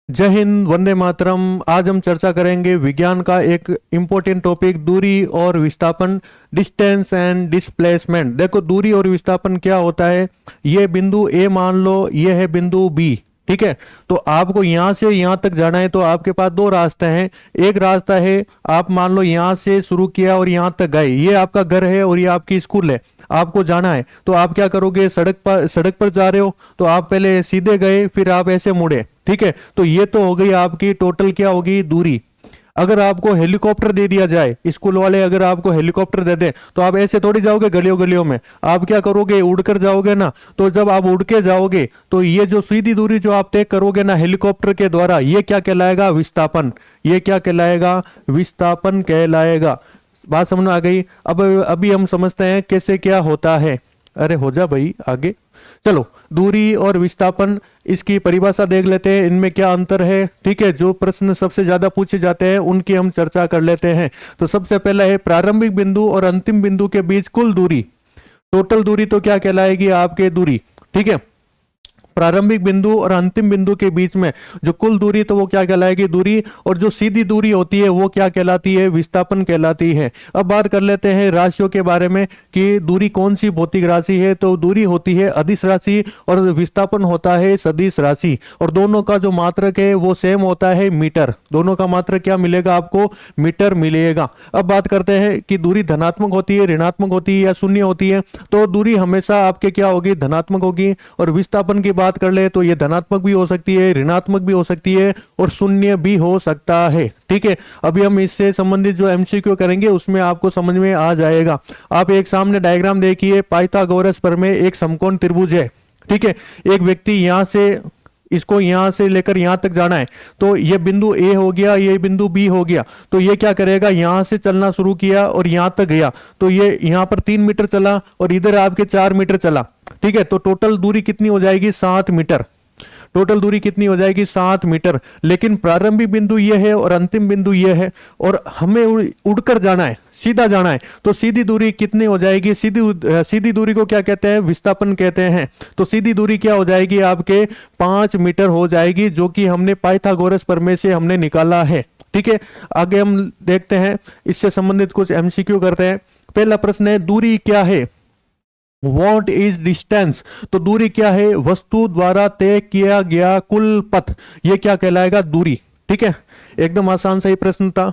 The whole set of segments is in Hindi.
जय हिंद, वंदे मातरम। आज हम चर्चा करेंगे विज्ञान का एक इम्पोर्टेंट टॉपिक, दूरी और विस्थापन, डिस्टेंस एंड डिस्प्लेसमेंट। देखो, दूरी और विस्थापन क्या होता है। ये बिंदु ए मान लो, ये है बिंदु बी। ठीक है, तो आपको यहां से यहां तक जाना है तो आपके पास दो रास्ते हैं। एक रास्ता है, आप मान लो यहां से शुरू किया और यहां तक गए। ये आपका घर है और ये आपकी स्कूल है। आपको जाना है तो आप क्या करोगे, सड़क पर जा रहे हो तो आप पहले सीधे गए, फिर आप ऐसे मुड़े। ठीक है, तो ये तो हो गई आपकी टोटल क्या होगी, दूरी। अगर आपको हेलीकॉप्टर दे दिया जाए, स्कूल वाले अगर आपको हेलीकॉप्टर दे दें तो आप ऐसे थोड़ी जाओगे गलियों गलियों में। आप क्या करोगे, उड़कर जाओगे ना। तो जब आप उड़ के जाओगे तो ये जो सीधी दूरी जो आप तय करोगे ना हेलीकॉप्टर के द्वारा, ये क्या कहलाएगा, विस्थापन। ये क्या कहलाएगा, विस्थापन कहलाएगा। बात समझ में आ गई। अब अभी हम समझते हैं कैसे क्या होता है। अरे हो जा भाई आगे। चलो, दूरी और विस्थापन, इसकी परिभाषा देख लेते हैं, इनमें क्या अंतर है। ठीक है, जो प्रश्न सबसे ज्यादा पूछे जाते हैं उनकी हम चर्चा कर लेते हैं। तो सबसे पहला है प्रारंभिक बिंदु और अंतिम बिंदु के बीच कुल दूरी। टोटल दूरी तो क्या कहलाएगी, आपके दूरी। ठीक है, प्रारंभिक बिंदु और अंतिम बिंदु के बीच में जो कुल दूरी तो वो क्या कहलाएगी, दूरी। और जो सीधी दूरी होती है वो क्या कहलाती है, विस्थापन कहलाती है। अब बात कर लेते हैं राशियों के बारे में कि दूरी कौन सी भौतिक राशि है। तो दूरी होती है अदिश राशि और विस्थापन होता है सदिश राशि। और दोनों का जो मात्रक है वो सेम होता है, मीटर। दोनों का मात्रक क्या मिलेगा आपको, मीटर मिलेगा। अब बात करते हैं कि दूरी धनात्मक होती है, ऋणात्मक होती है या शून्य होती है। तो दूरी हमेशा आपके क्या होगी, धनात्मक होगी। और विस्थापन की बात कर ले तो ये धनात्मक भी हो सकती है, ऋणात्मक भी हो सकती है और शून्य भी हो सकता है। ठीक है, अभी हम इससे संबंधित जो एमसीक्यू करेंगे उसमें आपको समझ में आ जाएगा। आप एक सामने डायग्राम देखिए, पाइथागोरस प्रमेय एक समकोण त्रिभुज है। ठीक है, एक व्यक्ति यहां से, इसको यहां से लेकर यहां तक जाना है। तो ये बिंदु ए हो गया, ये बिंदु बी हो गया। तो ये क्या करेगा, यहां से चलना शुरू किया और यहां तक गया। तो ये यहां पर 3 मीटर चला और इधर आपके 4 मीटर चला। ठीक है, तो टोटल दूरी कितनी हो जाएगी, 7 मीटर। टोटल दूरी कितनी हो जाएगी, 7 मीटर। लेकिन प्रारंभिक बिंदु ये है और अंतिम बिंदु ये है और हमें उड़कर जाना है, सीधा जाना है। तो सीधी दूरी कितनी हो जाएगी, सीधी दूरी को क्या कहते हैं, विस्थापन कहते हैं। तो सीधी दूरी क्या हो जाएगी आपके, 5 मीटर हो जाएगी, जो कि हमने पाइथागोरस प्रमेय से हमने निकाला है। ठीक है, आगे हम देखते हैं, इससे संबंधित कुछ एमसीक्यू करते हैं। पहला प्रश्न है, दूरी क्या है, वॉट इज डिस्टेंस। तो दूरी क्या है, वस्तु द्वारा तय किया गया कुल पथ, ये क्या कहलाएगा, दूरी। ठीक है, एकदम आसान सा ही प्रश्न था।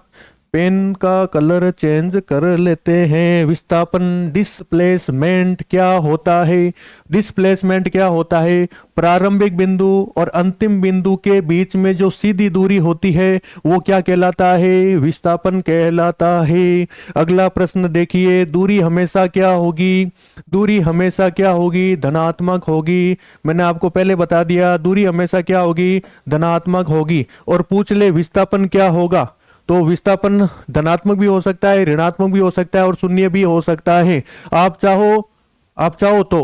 पेन का कलर चेंज कर लेते हैं। विस्थापन, डिस्प्लेसमेंट क्या होता है। डिस्प्लेसमेंट क्या होता है, प्रारंभिक बिंदु और अंतिम बिंदु के बीच में जो सीधी दूरी होती है वो क्या कहलाता है, विस्थापन कहलाता है। अगला प्रश्न देखिए, दूरी हमेशा क्या होगी, दूरी हमेशा क्या होगी, धनात्मक होगी। मैंने आपको पहले बता दिया, दूरी हमेशा क्या होगी, धनात्मक होगी। और पूछ ले विस्थापन क्या होगा, तो विस्थापन धनात्मक भी हो सकता है, ऋणात्मक भी हो सकता है और शून्य भी हो सकता है। आप चाहो तो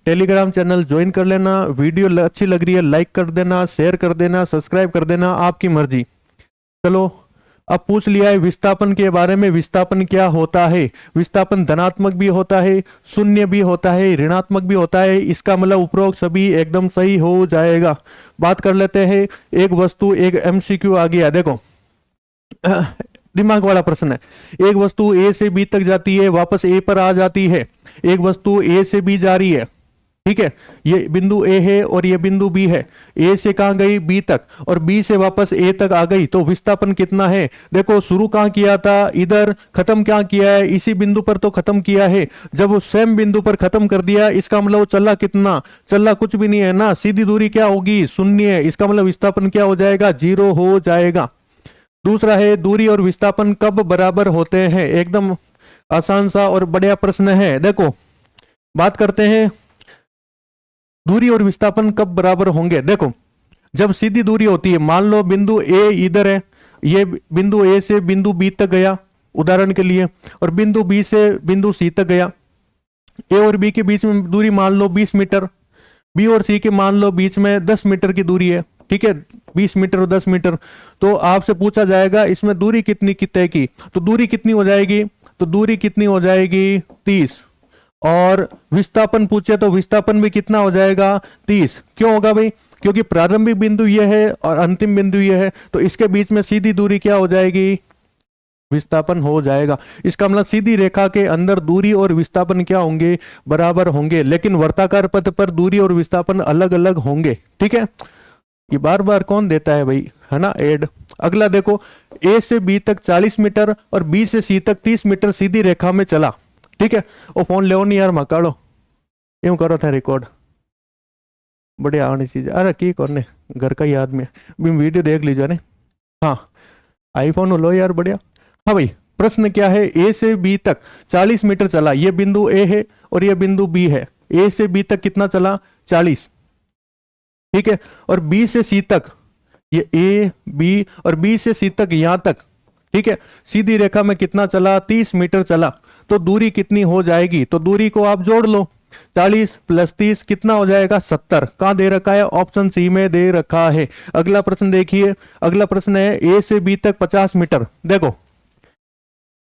टेलीग्राम चैनल ज्वाइन कर लेना। वीडियो अच्छी लग रही है लाइक कर देना, शेयर कर देना, सब्सक्राइब कर देना, आपकी मर्जी। चलो, अब पूछ लिया है विस्थापन के बारे में। विस्थापन क्या होता है, विस्थापन धनात्मक भी होता है, शून्य भी होता है, ऋणात्मक भी होता है। इसका मतलब उपरोक्त सभी एकदम सही हो जाएगा। बात कर लेते हैं, एक वस्तु, एक एमसीक्यू आ गया। देखो, दिमाग वाला प्रश्न है। एक वस्तु ए से बी तक जाती है, वापस ए पर आ जाती है। एक वस्तु ए से बी जा रही है। ठीक है, ये बिंदु ए है और ये बिंदु बी है। ए से कहां गई, बी तक, और बी से वापस ए तक आ गई। तो विस्थापन कितना है, देखो शुरू कहां किया था, इधर, खत्म क्या किया है, इसी बिंदु पर तो खत्म किया है। जब उस सेम बिंदु पर खत्म कर दिया, इसका मतलब चला कितना, चला कुछ भी नहीं है ना। सीधी दूरी क्या होगी, शून्य। इसका मतलब विस्थापन क्या हो जाएगा, 0 हो जाएगा। दूसरा है, दूरी और विस्थापन कब बराबर होते हैं। एकदम आसान सा और बढ़िया प्रश्न है। देखो, बात करते हैं दूरी और विस्थापन कब बराबर होंगे। देखो, जब सीधी दूरी होती है, मान लो बिंदु ए इधर है, ये बिंदु ए से बिंदु बी तक गया उदाहरण के लिए, और बिंदु बी से बिंदु सी तक गया। ए और बी के बीच में दूरी मान लो 20 मीटर, बी और सी के मान लो बीच में 10 मीटर की दूरी है। ठीक है, 20 मीटर और 10 मीटर। तो आपसे पूछा जाएगा इसमें दूरी कितनी तय की, तो दूरी कितनी हो जाएगी, तो दूरी कितनी हो जाएगी, 30। और विस्थापन पूछे तो विस्थापन भी कितना हो जाएगा, 30। क्यों होगा भाई, क्योंकि प्रारंभिक बिंदु ये है और अंतिम बिंदु ये है, तो इसके बीच में सीधी दूरी क्या हो जाएगी, विस्थापन हो जाएगा। इसका मतलब सीधी रेखा के अंदर दूरी और विस्थापन क्या होंगे, बराबर होंगे, लेकिन वर्ताकार पथ पर दूरी और विस्थापन अलग अलग होंगे। ठीक है, ये बार बार कौन देता है भाई, है ना, ऐड। अगला देखो, ए से बी तक 40 मीटर और बी से सी तक 30 मीटर सीधी रेखा में चला। ठीक है, और फोन ले नहीं यार, मकाड़ो यूं करो था रिकॉर्ड, बढ़िया आनी चीज। अरे की कौन घर का याद में वीडियो देख लीजिए ने। हाँ, आईफोन लो यार, बढ़िया। हाँ भाई, प्रश्न क्या है, ए से बी तक 40 मीटर चला, ये बिंदु ए है और ये बिंदु बी है। ए से बी तक कितना चला, 40। ठीक है, और बी से सी तक, ये ए बी और बी से सी तक यहां तक, ठीक है, सीधी रेखा में कितना चला, 30 मीटर चला। तो दूरी कितनी हो जाएगी, तो दूरी को आप जोड़ लो, 40 + 30 कितना हो जाएगा, 70। कहां दे रखा है, ऑप्शन सी में दे रखा है। अगला प्रश्न देखिए, अगला प्रश्न है ए से बी तक 50 मीटर। देखो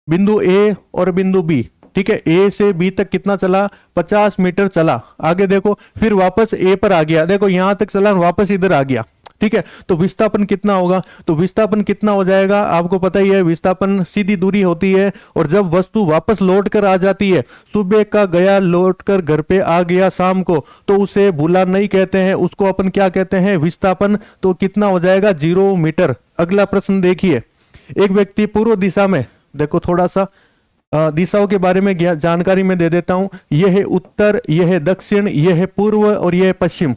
बिंदु ए और बिंदु बी, ठीक है, ए से बी तक कितना चला, 50 मीटर चला। आगे देखो, फिर वापस ए पर आ गया, देखो यहां तक चला, वापस इधर आ गया। ठीक है, तो विस्थापन कितना होगा, तो विस्थापन कितना हो जाएगा, आपको पता ही है, विस्थापन सीधी दूरी होती है। और जब वस्तु वापस लौट कर आ जाती है, सुबह का गया लौट कर घर पे आ गया शाम को, तो उसे भूला नहीं कहते हैं, उसको अपन क्या कहते हैं, विस्थापन। तो कितना हो जाएगा, 0 मीटर। अगला प्रश्न देखिए, एक व्यक्ति पूर्व दिशा में, देखो थोड़ा सा दिशाओं के बारे में जानकारी में दे देता हूं। यह है उत्तर, यह है दक्षिण, यह है पूर्व और यह है पश्चिम।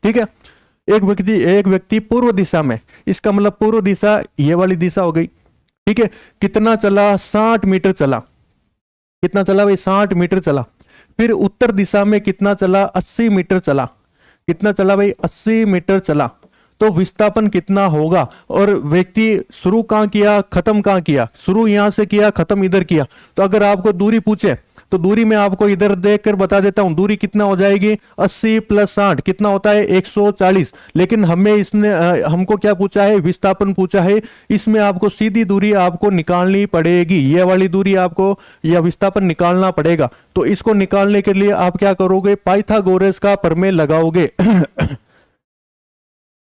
ठीक है, एक व्यक्ति पूर्व दिशा में, इसका मतलब पूर्व दिशा ये वाली दिशा हो गई। ठीक है, कितना चला, 60 मीटर चला। कितना चला भाई, 60 मीटर चला। फिर उत्तर दिशा में कितना चला, 80 मीटर चला। कितना चला भाई, 80 मीटर चला। तो विस्थापन कितना होगा, और व्यक्ति शुरू कहां किया, खत्म कहां किया, शुरू यहां से किया, खत्म इधर किया। तो अगर आपको दूरी पूछे, तो दूरी में आपको इधर देखकर बता देता हूं, दूरी कितना हो जाएगी, 80 + 60 कितना होता है, 140। लेकिन हमें इसने हमको क्या पूछा है, विस्थापन पूछा है। इसमें आपको सीधी दूरी आपको निकालनी पड़ेगी, ये वाली दूरी आपको या विस्थापन निकालना पड़ेगा। तो इसको निकालने के लिए आप क्या करोगे, पाइथागोरस का प्रमेय लगाओगे।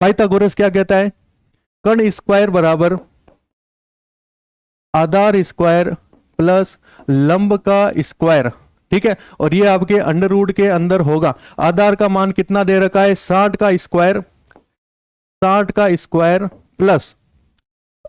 पाइथागोरस क्या कहता है, कर्ण स्क्वायर बराबर आधार स्क्वायर प्लस लंब का स्क्वायर। ठीक है, और ये आपके अंडर रूट के अंदर होगा। आधार का मान कितना दे रखा है, 60 का स्क्वायर, 60 का स्क्वायर प्लस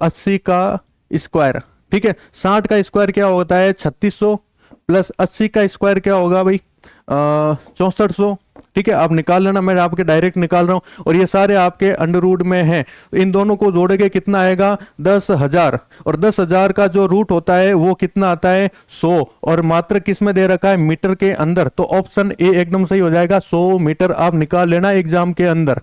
80 का स्क्वायर। ठीक है, 60 का स्क्वायर क्या होता है, 3600 प्लस 80 का स्क्वायर क्या होगा भाई, 6400। ठीक है, आप निकाल लेना, मैं आपके डायरेक्ट निकाल रहा हूं। और ये सारे आपके अंडर रूट में हैं, इन दोनों को जोड़ेंगे कितना आएगा, 10,000। और 10,000 का जो रूट होता है वो कितना आता है, 100। और मात्र किस में दे रखा है, मीटर के अंदर। तो ऑप्शन ए एकदम सही हो जाएगा, 100 मीटर आप निकाल लेना एग्जाम के अंदर।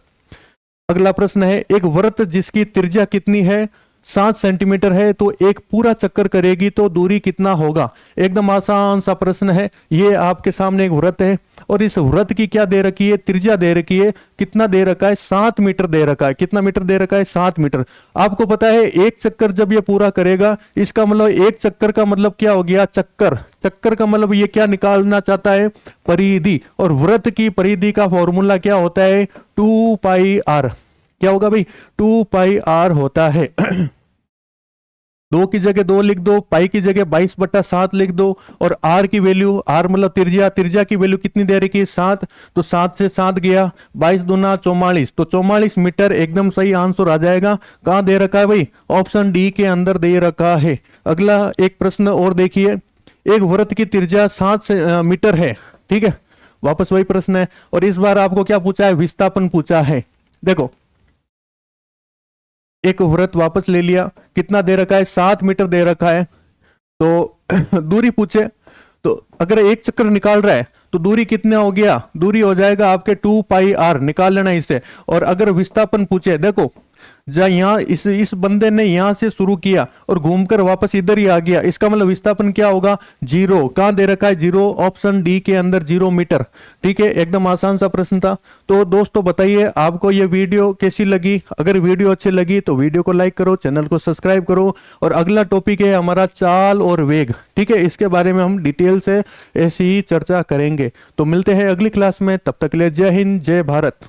अगला प्रश्न है, एक वृत्त जिसकी त्रिज्या कितनी है, 7 सेंटीमीटर है, तो एक पूरा चक्कर करेगी तो दूरी कितना होगा। एकदम आसान सा प्रश्न है। ये आपके सामने एक वृत्त है और इस वृत्त की क्या दे रखी है, त्रिज्या दे रखी है। कितना दे रखा है, 7 मीटर दे रखा है। कितना मीटर दे रखा है, 7 मीटर। आपको पता है एक चक्कर जब ये पूरा करेगा, इसका मतलब एक चक्कर का मतलब क्या हो गया, चक्कर। चक्कर का मतलब ये क्या निकालना चाहता है, परिधि। और वृत्त की परिधि का फॉर्मूला क्या होता है, 2πr। क्या होगा भाई, 2πr होता है। 2 की जगह 2 लिख दो, पाई की जगह 22/7 लिख दो, और आर की वैल्यू, आर मतलब त्रिज्या, त्रिज्या की वैल्यू कितनी दे रखी है, 7। तो 7 से 7 गया, 22 दूना 44, तो 44 मीटर एकदम सही आंसर आ जाएगा। कहां दे रखा है भाई, ऑप्शन डी के अंदर दे रखा है। अगला एक प्रश्न और देखिए, एक वृत्त की त्रिज्या 7 मीटर है। ठीक है, वापस वही प्रश्न है, और इस बार आपको क्या पूछा है, विस्थापन पूछा है। देखो एक वृत्त वापस ले लिया, कितना दे रखा है, 7 मीटर दे रखा है। तो दूरी पूछे, तो अगर एक चक्कर निकाल रहा है तो दूरी कितना हो गया, दूरी हो जाएगा आपके 2πr, निकाल लेना इसे। और अगर विस्थापन पूछे, देखो जहां यहाँ इस बंदे ने यहां से शुरू किया और घूमकर वापस इधर ही आ गया, इसका मतलब विस्थापन क्या होगा, 0। कहां दे रखा है, 0, ऑप्शन डी के अंदर 0 मीटर। ठीक है, एकदम आसान सा प्रश्न था। तो दोस्तों बताइए आपको ये वीडियो कैसी लगी। अगर वीडियो अच्छी लगी तो वीडियो को लाइक करो, चैनल को सब्सक्राइब करो। और अगला टॉपिक है हमारा चाल और वेग। ठीक है, इसके बारे में हम डिटेल से ऐसी ही चर्चा करेंगे। तो मिलते हैं अगली क्लास में, तब तक के लिए जय हिंद, जय भारत।